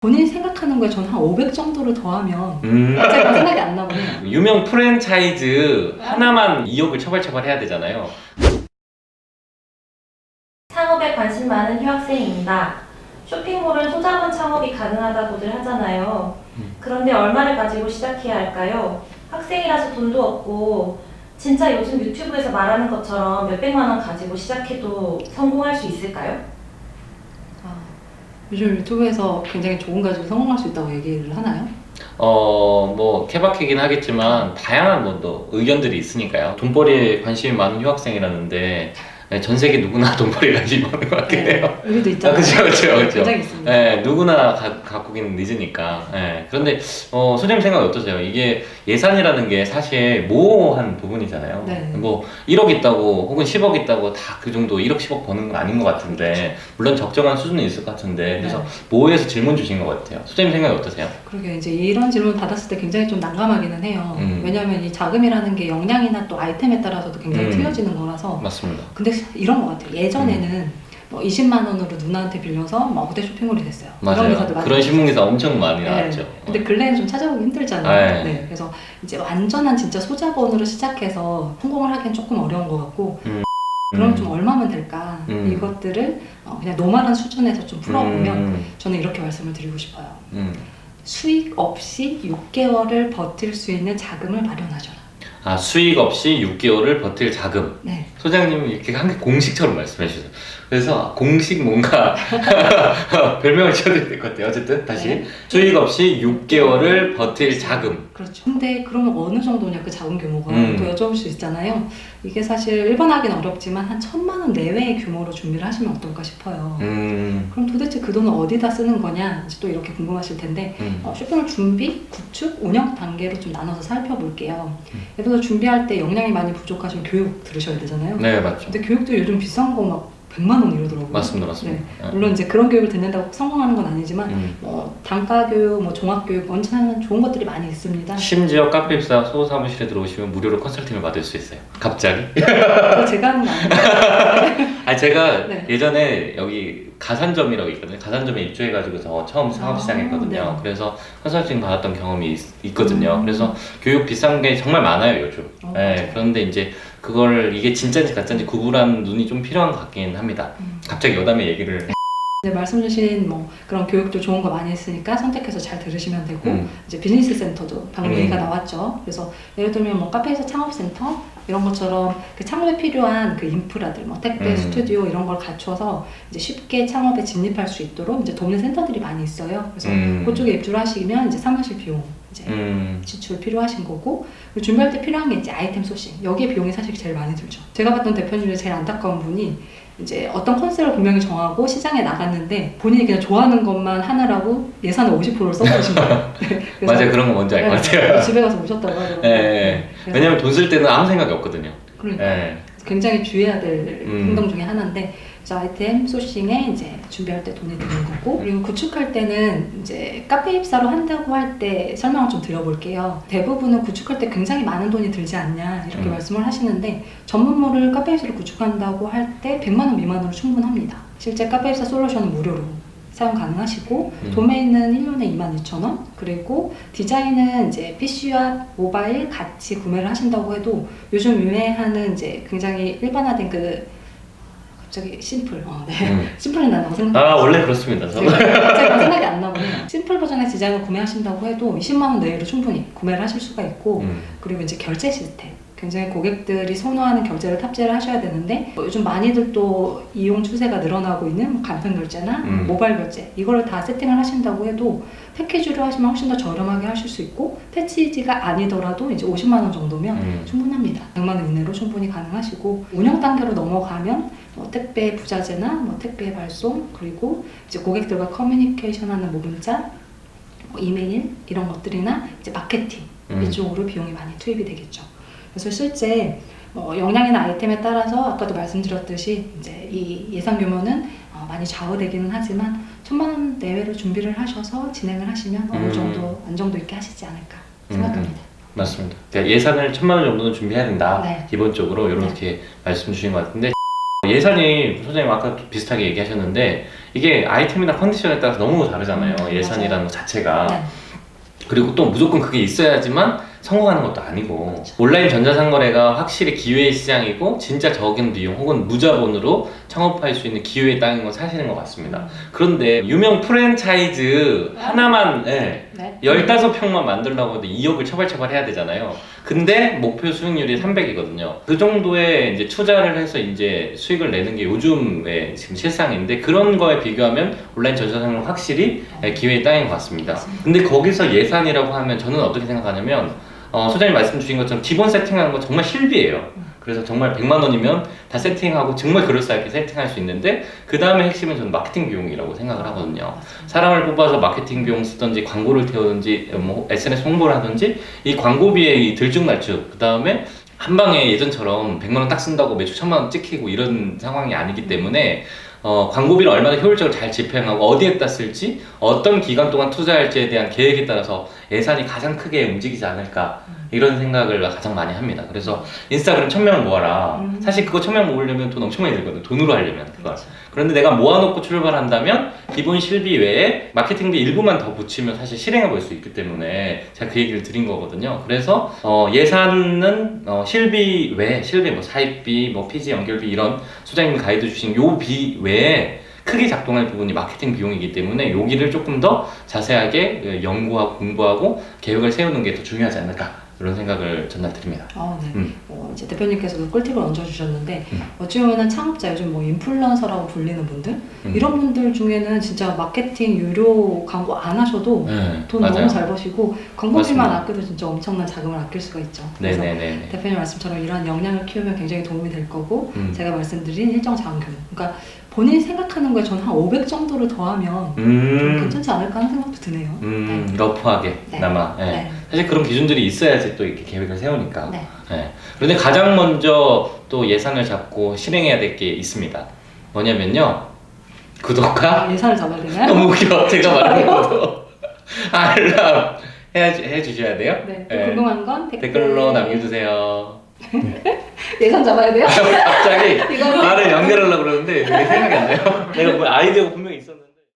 본인이 생각하는 거에 저는 한 500 정도를 더하면 제가 생각이 안 나거든요. 유명 프랜차이즈 하나만 2억을 처벌 해야 되잖아요. 창업에 관심 많은 휴학생입니다. 쇼핑몰은 소자본 창업이 가능하다고들 하잖아요. 그런데 얼마를 가지고 시작해야 할까요? 학생이라서 돈도 없고 진짜 요즘 유튜브에서 말하는 것처럼 몇백만 원 가지고 시작해도 성공할 수 있을까요? 요즘 유튜브에서 굉장히 좋은 가지고 성공할 수 있다고 얘기를 하나요? 뭐 케바케긴 하겠지만 다양한 또 의견들이 있으니까요. 돈벌이에 관심이 많은 휴학생이라는데 전 세계 누구나 돈벌이에 관심이 많은 것 같긴 해요. 우리도 있잖아요. 그렇죠. 굉장히 있습니다. 네, 누구나 갖고기는 늦으니까. 네. 그런데 소장님 생각 어떠세요? 이게 예산이라는 게 사실 모호한 부분이잖아요. 네. 뭐 1억 있다고 혹은 10억 있다고 다 그 정도 1억 10억 버는 건 아닌 것 같은데 물론 적정한 수준은 있을 것 같은데 그래서 네. 모호해서 질문 주신 것 같아요. 소장님 생각이 어떠세요? 그러게 이제 이런 질문 받았을 때 굉장히 좀 난감하기는 해요. 왜냐하면 이 자금이라는 게 역량이나 또 아이템에 따라서도 굉장히 틀려지는 거라서. 맞습니다. 근데 이런 것 같아요. 예전에는 뭐 20만 원으로 누나한테 빌려서 뭐 어대 쇼핑몰이 됐어요. 맞아요. 이런 기사도 많이 그런 신문기사 엄청 많이 네. 나왔죠. 근데 근래엔 좀 찾아보기 힘들잖아요. 네. 네. 그래서 이제 완전한 진짜 소자본으로 시작해서 성공을 하기엔 조금 어려운 것 같고 그럼 좀 얼마면 될까? 이것들을 그냥 노멀한 수준에서 좀 풀어보면 저는 이렇게 말씀을 드리고 싶어요. 수익 없이 6개월을 버틸 수 있는 자금을 마련하셔라. 아, 수익 없이 6개월을 버틸 자금. 네. 소장님이 이렇게 한 개 공식처럼 말씀해 주셨어요. 그래서 공식 뭔가 별명을 지어드려야 될 것 같아요. 어쨌든 다시 네. 수익 없이 6개월을 버틸 자금. 그렇죠. 근데 그러면 어느 정도냐 그 자금 규모가 또 여쭤볼 수 있잖아요. 이게 사실 일반화하기는 어렵지만 한 1,000만 원 내외의 규모로 준비를 하시면 어떨까 싶어요. 그럼 도대체 그 돈을 어디다 쓰는 거냐 이제 또 이렇게 궁금하실 텐데 쇼핑몰 준비, 구축, 운영 단계로 좀 나눠서 살펴볼게요. 예를 들어 준비할 때 역량이 많이 부족하시면 교육 들으셔야 되잖아요. 네, 맞죠. 근데 교육도 요즘 비싼 거 막 100만 원 이러더라고요. 맞습니다. 네. 물론 이제 그런 교육을 듣는다고 성공하는 건 아니지만 뭐 단가 교육, 뭐 종합 교육 언제나 좋은 것들이 많이 있습니다. 심지어 카페입사 소사무실에 들어오시면 무료로 컨설팅을 받을 수 있어요. 갑자기? 그거 제가 하는 거 아니에요? 아, 제가 네. 예전에 여기 가산점이라고 있거든요. 가산점에 입주해가지고서 처음 사업 시작했거든요. 네. 그래서 컨설팅 받았던 경험이 있거든요. 그래서 교육 비싼 게 정말 많아요, 요즘. 네, 그런데 이제 그걸 이게 진짜인지 가짜인지 구분하는 눈이 좀 필요한 것 같긴 합니다. 갑자기 여담의 얘기를. 이제 말씀 주신 뭐 그런 교육도 좋은 거 많이 있으니까 선택해서 잘 들으시면 되고 이제 비즈니스 센터도 방금 얘기가 나왔죠. 그래서 예를 들면 뭐 카페에서 창업센터 이런 것처럼 그 창업에 필요한 그 인프라들 뭐 택배, 스튜디오 이런 걸 갖춰서 이제 쉽게 창업에 진입할 수 있도록 이제 도움의 센터들이 많이 있어요. 그래서 그쪽에 입주를 하시면 이제 사무실 비용 이제 지출 필요하신 거고 그리고 준비할 때 필요한 게 이제 아이템 소싱 여기에 비용이 사실 제일 많이 들죠. 제가 봤던 대표님 중에 제일 안타까운 분이 이제 어떤 컨셉을 분명히 정하고 시장에 나갔는데 본인이 그냥 좋아하는 것만 하느라고 예산의 50%를 써버리신 거예요. 맞아요, 그런 거 뭔지 알 것 같아요. 집에 가서 오셨다고 하더라고요. 네. 왜냐면 돈 쓸 때는 아무 생각이 없거든요. 그러니까 네. 굉장히 주의해야 될 행동 중에 하나인데 그래서 아이템 소싱에 이제 준비할 때 돈이 드는 거고 그리고 구축할 때는 이제 카페 입사로 한다고 할 때 설명을 좀 드려볼게요. 대부분은 구축할 때 굉장히 많은 돈이 들지 않냐 이렇게 말씀을 하시는데 전문몰을 카페 입사로 구축한다고 할 때 100만 원 미만으로 충분합니다. 실제 카페 입사 솔루션은 무료로 사용 가능하시고 도메인은 1년에 22,000원 그리고 디자인은 이제 PC와 모바일 같이 구매를 하신다고 해도 요즘 유행하는 이제 굉장히 일반화된 그 갑자기 심플 심플이 난다고 생각해요. 아, 원래 그렇습니다. 제가 생각이 안 나거든요. 심플 버전의 디자인을 구매하신다고 해도 20만 원 내외로 충분히 구매를 하실 수가 있고 그리고 이제 결제 시스템 굉장히 고객들이 선호하는 결제를 탑재를 하셔야 되는데 뭐 요즘 많이들 또 이용 추세가 늘어나고 있는 뭐 간편 결제나 모바일 결제 이거를 다 세팅을 하신다고 해도 패키지로 하시면 훨씬 더 저렴하게 하실 수 있고 패키지가 아니더라도 이제 50만 원 정도면 충분합니다. 100만 원 이내로 충분히 가능하시고 운영 단계로 넘어가면 뭐 택배 부자재나 뭐 택배 발송 그리고 이제 고객들과 커뮤니케이션하는 뭐 문자, 뭐 이메일 이런 것들이나 이제 마케팅 이쪽으로 비용이 많이 투입이 되겠죠. 그래서 실제 역량이나 아이템에 따라서 아까도 말씀드렸듯이 이제 이 예산 규모는 많이 좌우되기는 하지만 1,000만 원 내외로 준비를 하셔서 진행을 하시면 어느 정도 안정도 있게 하시지 않을까 생각합니다. 맞습니다. 그러니까 예산을 1,000만 원 정도는 준비해야 된다. 네. 기본적으로 이렇게 말씀 주신 것 같은데 예산이 소장님 아까 비슷하게 얘기하셨는데 이게 아이템이나 컨디션에 따라서 너무 다르잖아요. 예산이라는 것 자체가. 그리고 또 무조건 그게 있어야지만 성공하는 것도 아니고 그렇죠. 온라인 전자상거래가 확실히 기회의 시장이고 진짜 적은 비용 혹은 무자본으로 창업할 수 있는 기회의 땅인 건 사실인 것 같습니다. 그런데 유명 프랜차이즈 하나만 네. 15평만 만들려고 해도 2억을 처발처발 해야 되잖아요. 근데 목표 수익률이 300이거든요. 그 정도의 이제 투자를 해서 이제 수익을 내는 게 요즘의 지금 실상인데 그런 거에 비교하면 온라인 전자상은 확실히 기회의 땅인 것 같습니다. 근데 거기서 예산이라고 하면 저는 어떻게 생각하냐면 소장님 말씀 주신 것처럼 기본 세팅하는 거 정말 실비예요. 그래서 정말 100만 원이면 다 세팅하고 정말 그럴싸하게 세팅할 수 있는데 그 다음에 핵심은 저는 마케팅 비용이라고 생각을 하거든요. 사람을 뽑아서 마케팅 비용 쓰든지 광고를 태우든지 뭐 SNS 홍보를 하든지 이 광고비의 이 들쭉날쭉 그 다음에 한 방에 예전처럼 100만 원 딱 쓴다고 매출 1000만 원 찍히고 이런 상황이 아니기 때문에 광고비를 얼마나 효율적으로 잘 집행하고 어디에다 쓸지 어떤 기간 동안 투자할지에 대한 계획에 따라서 예산이 가장 크게 움직이지 않을까 이런 생각을 가장 많이 합니다. 그래서 인스타그램 1000명을 모아라. 사실 그거 1000명 모으려면 돈 엄청 많이 들거든. 돈으로 하려면 그걸. 그런데 내가 모아놓고 출발한다면 기본 실비 외에 마케팅비 일부만 더 붙이면 사실 실행해 볼 수 있기 때문에 제가 그 얘기를 드린 거거든요. 그래서 예산은 실비 외에 실비 뭐 사입비, 뭐 PG 연결비 이런 소장님 가이드 주신 요 비 외에 크게 작동할 부분이 마케팅 비용이기 때문에 여기를 조금 더 자세하게 연구하고 공부하고 계획을 세우는 게 더 중요하지 않을까 이런 생각을 전달드립니다. 네. 이제 대표님께서도 꿀팁을 얹어주셨는데 어찌 보면 창업자 요즘 뭐 인플루언서라고 불리는 분들 이런 분들 중에는 진짜 마케팅 유료 광고 안 하셔도 돈 맞아요. 너무 잘 버시고 광고비만 맞습니다. 아껴도 진짜 엄청난 자금을 아낄 수가 있죠. 그래서 네네네. 대표님 말씀처럼 이러한 역량을 키우면 굉장히 도움이 될 거고 제가 말씀드린 일정 자금 교육 그러니까 본인이 생각하는 거에 저는 한 500 정도를 더하면 좀 괜찮지 않을까 하는 생각도 드네요. 러프하게 나마. 네. 사실 그런 기준들이 있어야지 또 이렇게 계획을 세우니까. 네. 그런데 가장 먼저 또 예산을 잡고 실행해야 될 게 있습니다. 뭐냐면요. 구독과 예산을 잡아야 되나요? 너무 웃겨. 제가 말하는 것도 알람 해주셔야 돼요. 네. 또 궁금한 건 댓글로 남겨주세요. 예산 잡아야 돼요? 갑자기 이거는 말을 연결하려고 그러는데 왜 생각이 안 나요? 내가 뭐 아이디어가 분명히 있었는데.